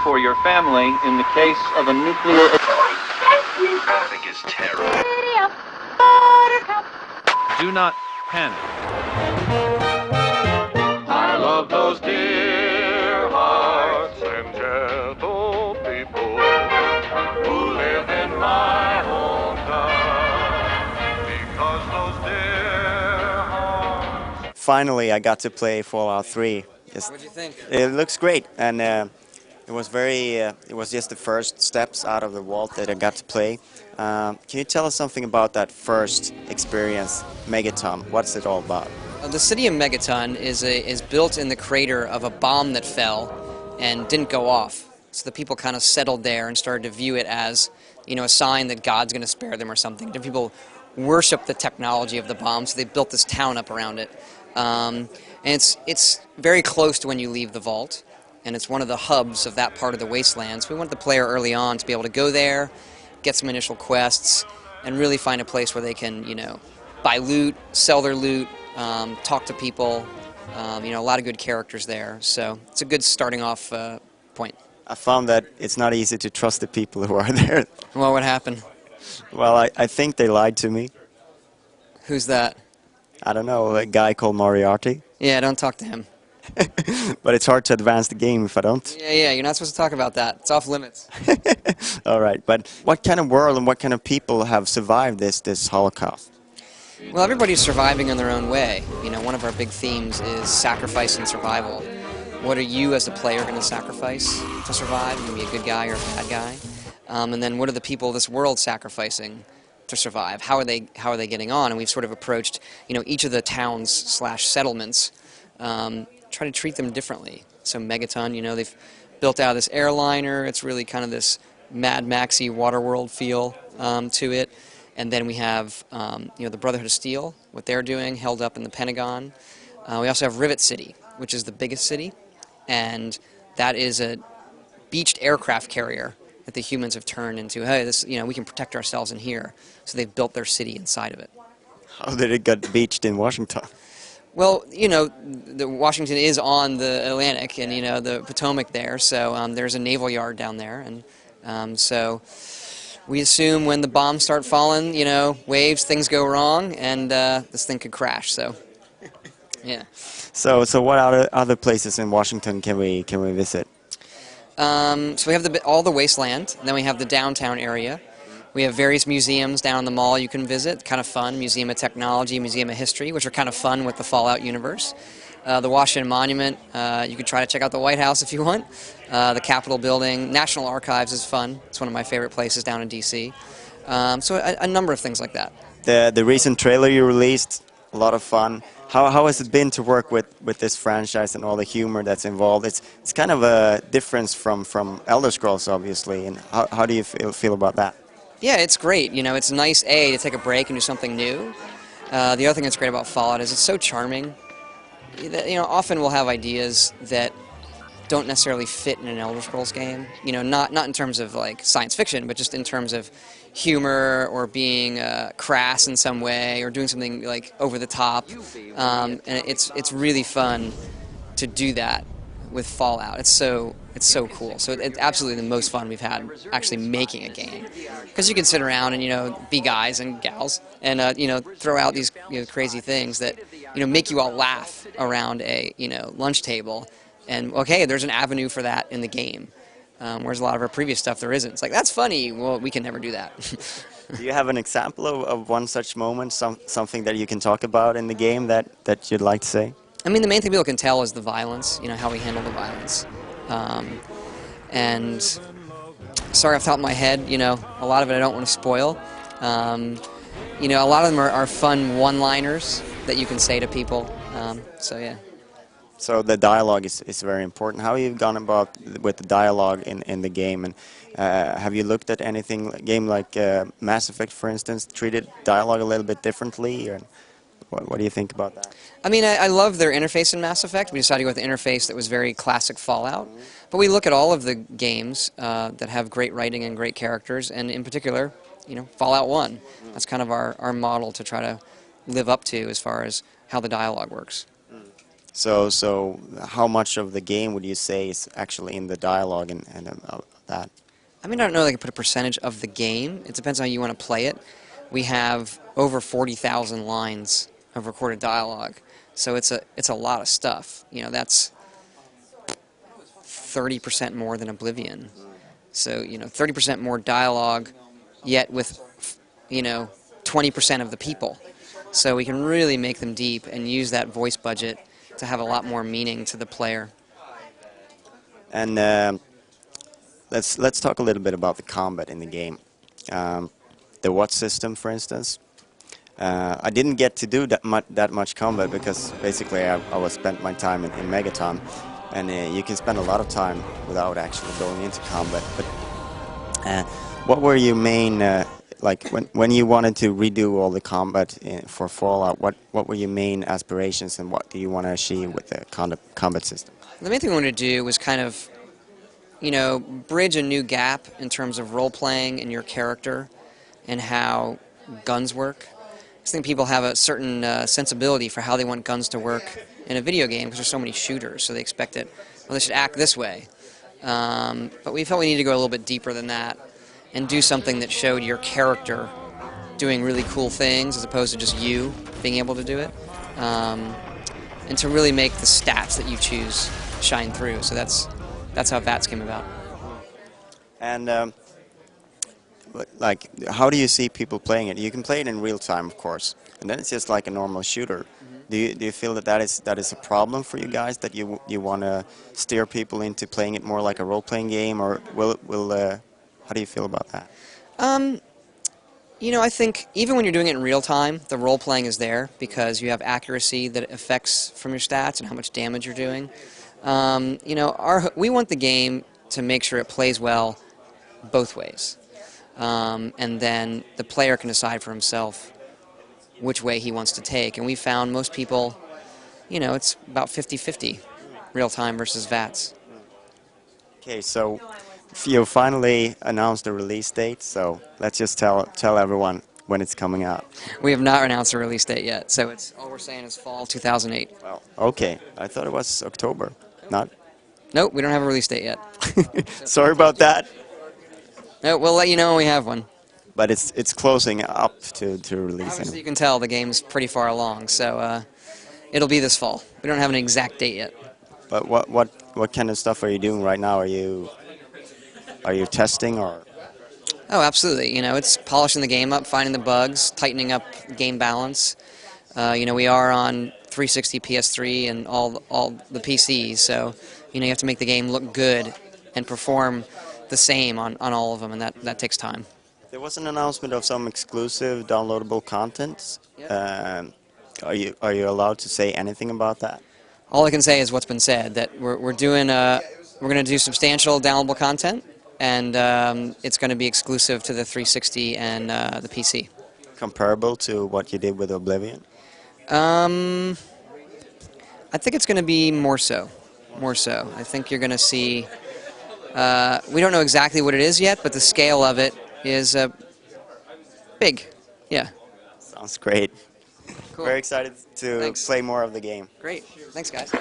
for your family in the case of a nuclear... Traffic is terrible. Do not panic. I love those dear hearts and gentle people who live in my hometown, because those dear hearts... Finally, I got to play Fallout 3. What do you think? It looks great, and it was very. It was just the first steps out of the vault that I got to play. Can you tell us something about that first experience, Megaton? What's it all about? The city of Megaton is built in the crater of a bomb that fell and didn't go off. So the people kind of settled there and started to view it as, you know, a sign that God's going to spare them or something. The people worship the technology of the bomb, so they built this town up around it. And it's very close to when you leave the vault, and it's one of the hubs of that part of the wasteland. So we wanted the player early on to be able to go there, get some initial quests, and really find a place where they can, you know, buy loot, sell their loot, talk to people. You know, a lot of good characters there, so it's a good starting off point. I found that it's not easy to trust the people who are there. What would happen? Well, I think they lied to me. Who's that? I don't know, a guy called Moriarty. Yeah, don't talk to him. But it's hard to advance the game if I don't. Yeah, you're not supposed to talk about that. It's off limits. All right, but what kind of world and what kind of people have survived this Holocaust? Well, everybody's surviving in their own way. You know, one of our big themes is sacrifice and survival. What are you as a player going to sacrifice to survive? Are you going to be a good guy or a bad guy? And then what are the people of this world sacrificing to survive? How are they getting on? And we've sort of approached, you know, each of the towns / settlements, try to treat them differently. So Megaton, you know, they've built out this airliner. It's really kind of this Mad Maxy Waterworld feel to it. And then we have, you know, the Brotherhood of Steel, what they're doing, held up in the Pentagon. We also have Rivet City, which is the biggest city, and that is a beached aircraft carrier that the humans have turned into, hey, this, you know, we can protect ourselves in here. So they've built their city inside of it. How did it get beached in Washington? Well, you know, Washington is on the Atlantic and, you know, the Potomac there, so there's a naval yard down there, and so we assume when the bombs start falling, you know, waves, things go wrong, and this thing could crash, so, yeah. So what other places in Washington can we visit? So we have all the wasteland, and then we have the downtown area. We have various museums down in the mall you can visit, kind of fun, Museum of Technology, Museum of History, which are kind of fun with the Fallout universe. The Washington Monument, you could try to check out the White House if you want. The Capitol Building, National Archives is fun. It's one of my favorite places down in D.C. So a number of things like that. The recent trailer you released, a lot of fun. How has it been to work with this franchise and all the humor that's involved? It's kind of a difference from Elder Scrolls, obviously. And how do you feel about that? Yeah, it's great. You know, it's nice, to take a break and do something new. The other thing that's great about Fallout is it's so charming. You know, often we'll have ideas that don't necessarily fit in an Elder Scrolls game. You know, not in terms of like science fiction, but just in terms of humor or being crass in some way or doing something like over the top. And it's really fun to do that with Fallout. It's so cool. So it's absolutely the most fun we've had actually making a game, because you can sit around and, you know, be guys and gals and you know, throw out these, you know, crazy things that, you know, make you all laugh around a, you know, lunch table, and okay, there's an avenue for that in the game, whereas a lot of our previous stuff there isn't. It's like, that's funny. Well, we can never do that. Do you have an example of one such moment, something that you can talk about in the game that you'd like to say? I mean, the main thing people can tell is the violence, you know, how we handle the violence. And sorry off the top of my head, you know, a lot of it I don't want to spoil. You know, a lot of them are fun one-liners that you can say to people, so yeah. So the dialogue is very important. How have you gone about with the dialogue in the game? And have you looked at anything, game like Mass Effect, for instance, treated dialogue a little bit differently? Or what do you think about that? I mean, I love their interface in Mass Effect. We decided to go with the interface that was very classic Fallout. But we look at all of the games that have great writing and great characters, and in particular, you know, Fallout 1. That's kind of our model to try to live up to as far as how the dialogue works. So how much of the game would you say is actually in the dialogue and that? I mean, I don't know that I can put a percentage of the game. It depends on how you want to play it. We have over 40,000 lines of recorded dialogue, so it's a lot of stuff. You know, that's 30% more than Oblivion. So, you know, 30% more dialogue, yet with, you know, 20% of the people. So we can really make them deep and use that voice budget to have a lot more meaning to the player. And let's talk a little bit about the combat in the game. The what system, for instance. I didn't get to do that much combat because basically I was spent my time in Megaton, and you can spend a lot of time without actually going into combat. But what were your main like when you wanted to redo all the combat for Fallout? What were your main aspirations, and what do you want to achieve with the combat system? The main thing I wanted to do was kind of, you know, bridge a new gap in terms of role-playing and your character and how guns work. I think people have a certain sensibility for how they want guns to work in a video game because there's so many shooters, so they expect it, well, they should act this way. But we felt we needed to go a little bit deeper than that and do something that showed your character doing really cool things as opposed to just you being able to do it. And to really make the stats that you choose shine through. So that's how VATS came about. And like, how do you see people playing it? You can play it in real time, of course, and then it's just like a normal shooter. Do you feel that that is a problem for you guys, that you want to steer people into playing it more like a role-playing game, or will how do you feel about that? You know, I think even when you're doing it in real time, the role-playing is there because you have accuracy that affects from your stats and how much damage you're doing. You know, we want the game to make sure it plays well both ways. And then the player can decide for himself which way he wants to take. And we found most people, you know, it's about 50-50 real-time versus VATS. Okay, so you finally announced the release date, so let's just tell everyone when it's coming out. We have not announced a release date yet, so it's all we're saying is fall 2008. Well, okay, I thought it was October, not? Nope, we don't have a release date yet. Sorry about that. No, we'll let you know when we have one. But it's closing up to release. Obviously, you can tell the game's pretty far along, so it'll be this fall. We don't have an exact date yet. But what kind of stuff are you doing right now? Are you testing or? Oh, absolutely. You know, it's polishing the game up, finding the bugs, tightening up game balance. You know, we are on 360, PS3, and all the PCs, so you know you have to make the game look good and perform the same on all of them, and that takes time. There was an announcement of some exclusive downloadable content. Yep. Are you allowed to say anything about that? All I can say is what's been said, that we're going to do substantial downloadable content, and it's going to be exclusive to the 360 and the PC. Comparable to what you did with Oblivion? I think it's going to be more so. More so. I think you're going to see. We don't know exactly what it is yet, but the scale of it is big. Yeah. Sounds great. Cool. Very excited to Thanks. play more of the game. Great. Thanks, guys.